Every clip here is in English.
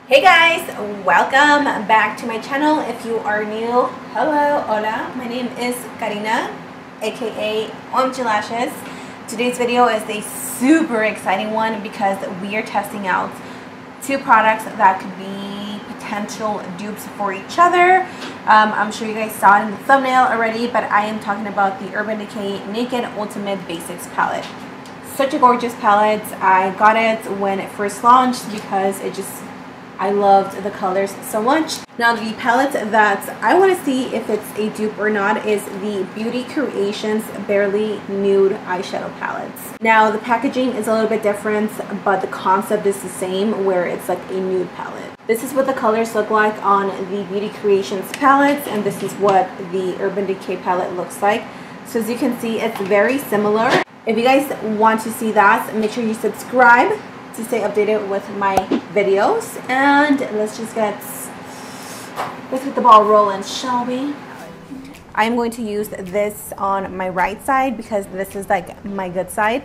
Hey guys, welcome back to my channel. If you are new, hello, hola, my name is Karina, aka OhMGlashes. Today's video is a super exciting one because we are testing out two products that could be potential dupes for each other. I'm sure you guys saw it in the thumbnail already, but I am talking about the Urban Decay Naked Ultimate Basics palette. Such a gorgeous palette. I got it when it first launched because I loved the colors so much. Now the palette that I want to see if it's a dupe or not is the Beauty Creations Barely Nude Eyeshadow Palettes. Now the packaging is a little bit different, but the concept is the same, where it's like a nude palette. This is what the colors look like on the Beauty Creations palettes, and this is what the Urban Decay palette looks like. So as you can see, it's very similar. If you guys want to see that, make sure you subscribe to stay updated with my videos, and let's get the ball rolling, shall we? I'm going to use this on my right side because this is like my good side,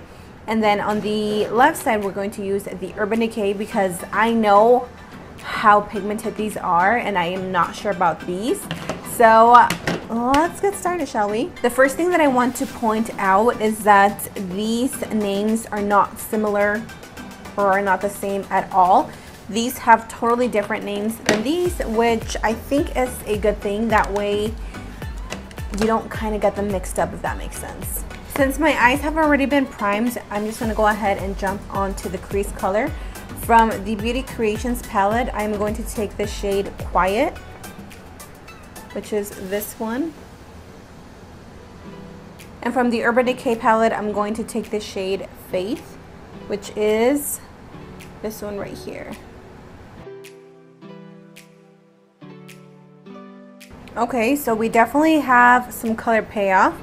and then on the left side we're going to use the Urban Decay because I know how pigmented these are and I am not sure about these. So let's get started, shall we? The first thing that I want to point out is that these names are not similar or are not the same at all. These have totally different names than these, which I think is a good thing. That way you don't kind of get them mixed up, if that makes sense. Since my eyes have already been primed, I'm just gonna go ahead and jump onto the crease color. From the Beauty Creations palette, I'm going to take the shade Quiet, which is this one. And from the Urban Decay palette, I'm going to take the shade Faith, which is this one right here. Okay, so we definitely have some color payoff.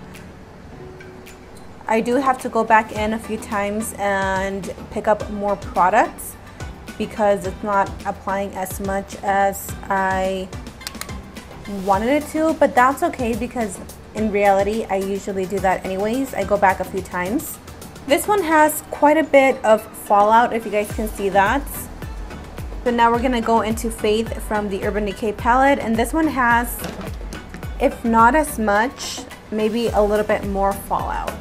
I do have to go back in a few times and pick up more products because it's not applying as much as I wanted it to, but that's okay because in reality I usually do that anyways. I go back a few times. This one has quite a bit of fallout, if you guys can see that. So now we're gonna go into Faith from the Urban Decay palette, and this one has, if not as much, maybe a little bit more fallout.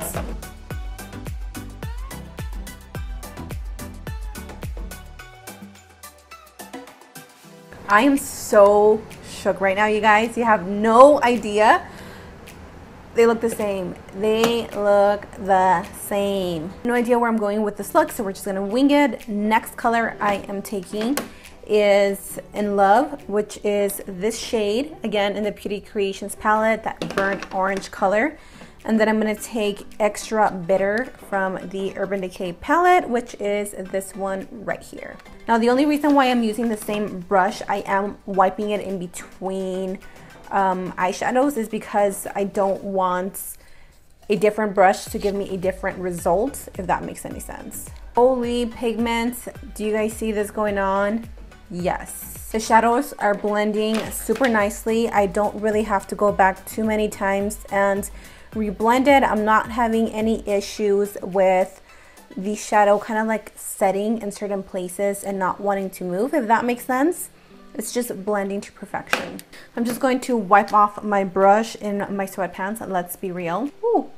I am so shook right now, you guys. You have no idea. They look the same. They look the same. No idea where I'm going with this look, so we're just gonna wing it. Next color I am taking is In Love, which is this shade, again in the Beauty Creations palette, that burnt orange color. And then I'm gonna take Extra Bitter from the Urban Decay palette, which is this one right here. Now the only reason why I'm using the same brush, I am wiping it in between eyeshadows, is because I don't want a different brush to give me a different result, if that makes any sense. Holy pigment, do you guys see this going on? Yes. The shadows are blending super nicely. I don't really have to go back too many times and reblend it. I'm not having any issues with the shadow kind of like setting in certain places and not wanting to move, if that makes sense. It's just blending to perfection. I'm just going to wipe off my brush in my sweatpants, and let's be real. Ooh.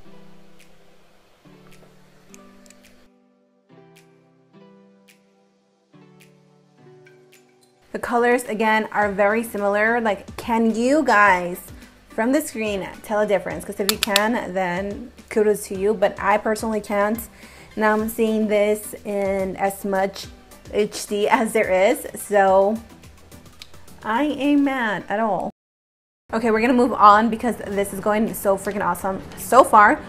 The colors, again, are very similar. Like, can you guys from the screen tell a difference? Because if you can, then kudos to you, but I personally can't. Now I'm seeing this in as much HD as there is, so I ain't mad at all. Okay, we're gonna move on because this is going so freaking awesome so far.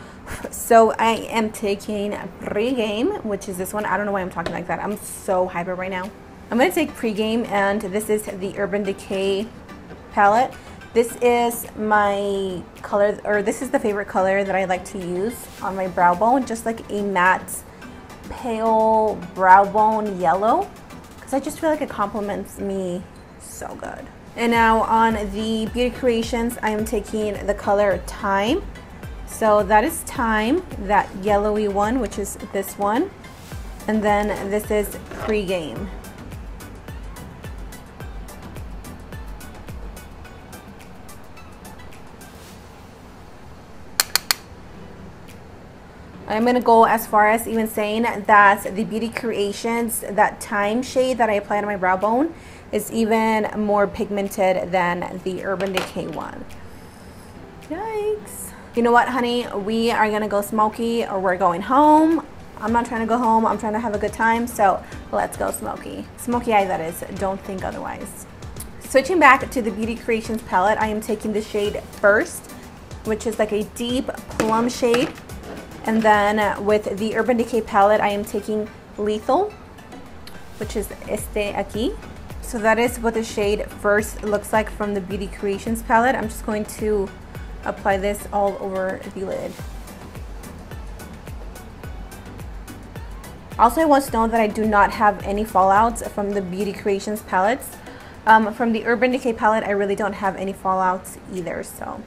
So I am taking Pregame, which is this one. I don't know why I'm talking like that. I'm so hyper right now. I'm gonna take Pregame, and this is the Urban Decay palette. This is my color, or this is the favorite color that I like to use on my brow bone, just like a matte, pale brow bone yellow, because I just feel like it complements me so good. And now on the Beauty Creations, I am taking the color Time. So that is Time, that yellowy one, which is this one. And then this is Pregame. I'm gonna go as far as even saying that the Beauty Creations, that Time shade that I applied on my brow bone, is even more pigmented than the Urban Decay one. Yikes. You know what, honey? We are gonna go smoky or we're going home. I'm not trying to go home. I'm trying to have a good time, so let's go smoky. Smoky eye, that is. Don't think otherwise. Switching back to the Beauty Creations palette, I am taking the shade First, which is like a deep plum shade. And then with the Urban Decay palette, I am taking Lethal, which is este aquí. So that is what the shade First looks like from the Beauty Creations palette. I'm just going to apply this all over the lid. Also, I want to know that I do not have any fallouts from the Beauty Creations palettes. From the Urban Decay palette, I really don't have any fallouts either, so.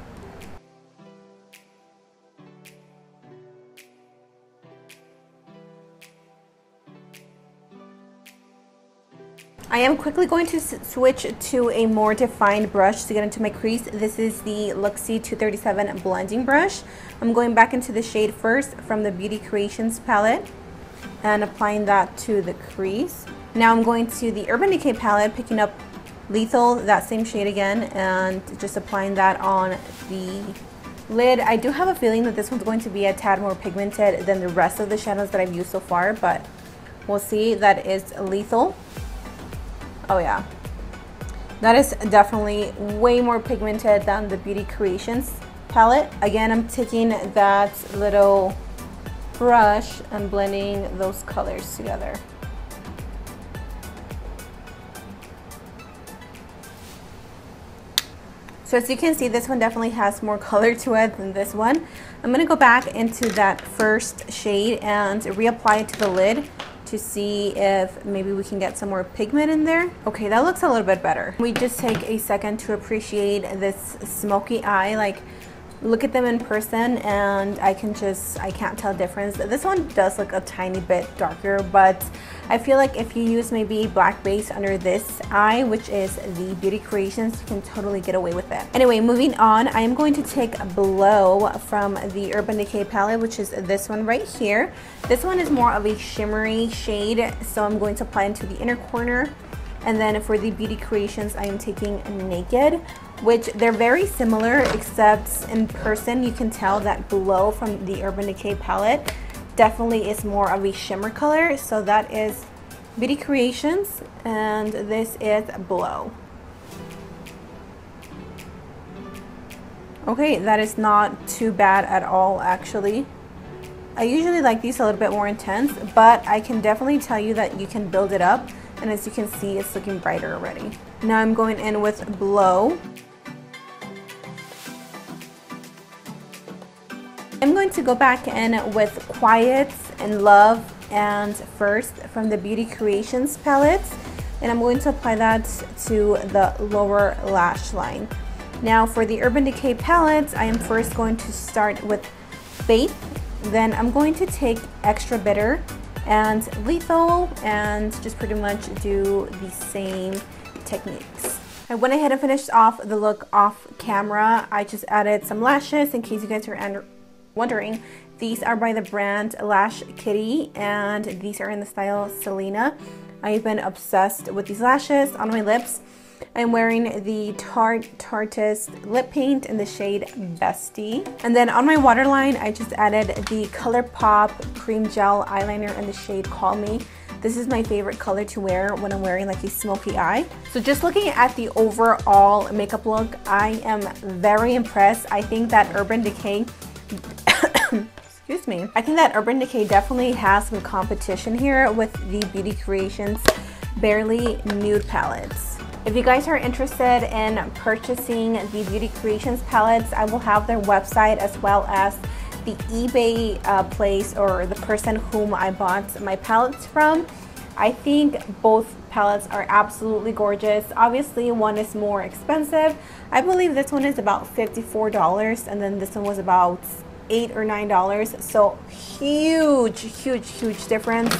I am quickly going to switch to a more defined brush to get into my crease. This is the Luxie 237 blending brush. I'm going back into the shade First from the Beauty Creations palette and applying that to the crease. Now I'm going to the Urban Decay palette, picking up Lethal, that same shade again, and just applying that on the lid. I do have a feeling that this one's going to be a tad more pigmented than the rest of the shadows that I've used so far, but we'll see. That is Lethal. Oh yeah, that is definitely way more pigmented than the Beauty Creations palette. Again, I'm taking that little brush and blending those colors together. So as you can see, this one definitely has more color to it than this one. I'm gonna go back into that First shade and reapply it to the lid to see if maybe we can get some more pigment in there. Okay, that looks a little bit better. We just take a second to appreciate this smoky eye. Like, look at them in person and I can't tell difference. This one does look a tiny bit darker, but I feel like if you use maybe black base under this eye, which is the Beauty Creations, you can totally get away with it. Anyway, moving on, I am going to take Blow from the Urban Decay palette, which is this one right here. This one is more of a shimmery shade, so I'm going to apply into the inner corner. And then for the Beauty Creations, I am taking Naked, which they're very similar, except in person you can tell that Blow from the Urban Decay palette definitely is more of a shimmer color. So that is Beauty Creations and this is Blow. Okay, that is not too bad at all actually. I usually like these a little bit more intense, but I can definitely tell you that you can build it up, and as you can see, it's looking brighter already. Now I'm going in with Blow. I'm going to go back in with Quiet and Love and First from the Beauty Creations palettes, and I'm going to apply that to the lower lash line. Now for the Urban Decay palettes, I am first going to start with Faith, then I'm going to take Extra Bitter and Lethal and just pretty much do the same techniques. I went ahead and finished off the look off camera. I just added some lashes in case you guys are wondering. These are by the brand Lash Kitty and these are in the style Selena. I've been obsessed with these lashes on my lips. I'm wearing the Tarteist lip paint in the shade Bestie. And then on my waterline, I just added the ColourPop Cream Gel eyeliner in the shade Call Me. This is my favorite color to wear when I'm wearing like a smoky eye. So just looking at the overall makeup look, I am very impressed. I think that Urban Decay excuse me. I think that Urban Decay definitely has some competition here with the Beauty Creations Barely Nude palettes. If you guys are interested in purchasing the Beauty Creations palettes, I will have their website as well as the eBay place or the person whom I bought my palettes from. I think both palettes are absolutely gorgeous. Obviously, one is more expensive. I believe this one is about $54 and then this one was about $8 or $9. So huge difference.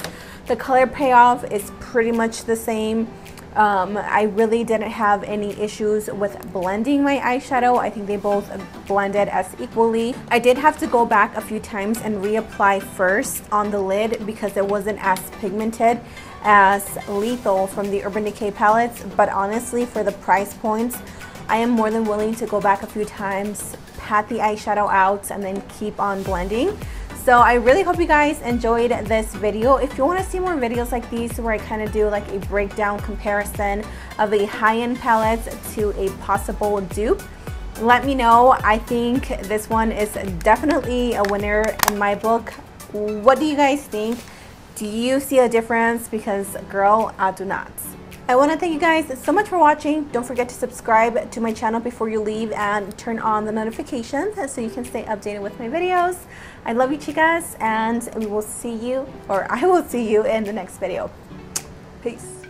The color payoff is pretty much the same. I really didn't have any issues with blending my eyeshadow. I think they both blended as equally. I did have to go back a few times and reapply first on the lid because it wasn't as pigmented as Lethal from the Urban Decay palettes, but honestly, for the price points, I am more than willing to go back a few times, pat the eyeshadow out, and then keep on blending. So I really hope you guys enjoyed this video. If you want to see more videos like these where I kind of do like a breakdown comparison of a high-end palette to a possible dupe, let me know. I think this one is definitely a winner in my book. What do you guys think? Do you see a difference? Because girl, I do not. I want to thank you guys so much for watching. Don't forget to subscribe to my channel before you leave and turn on the notifications so you can stay updated with my videos. I love you, chicas, and we will see you, or I will see you in the next video. Peace.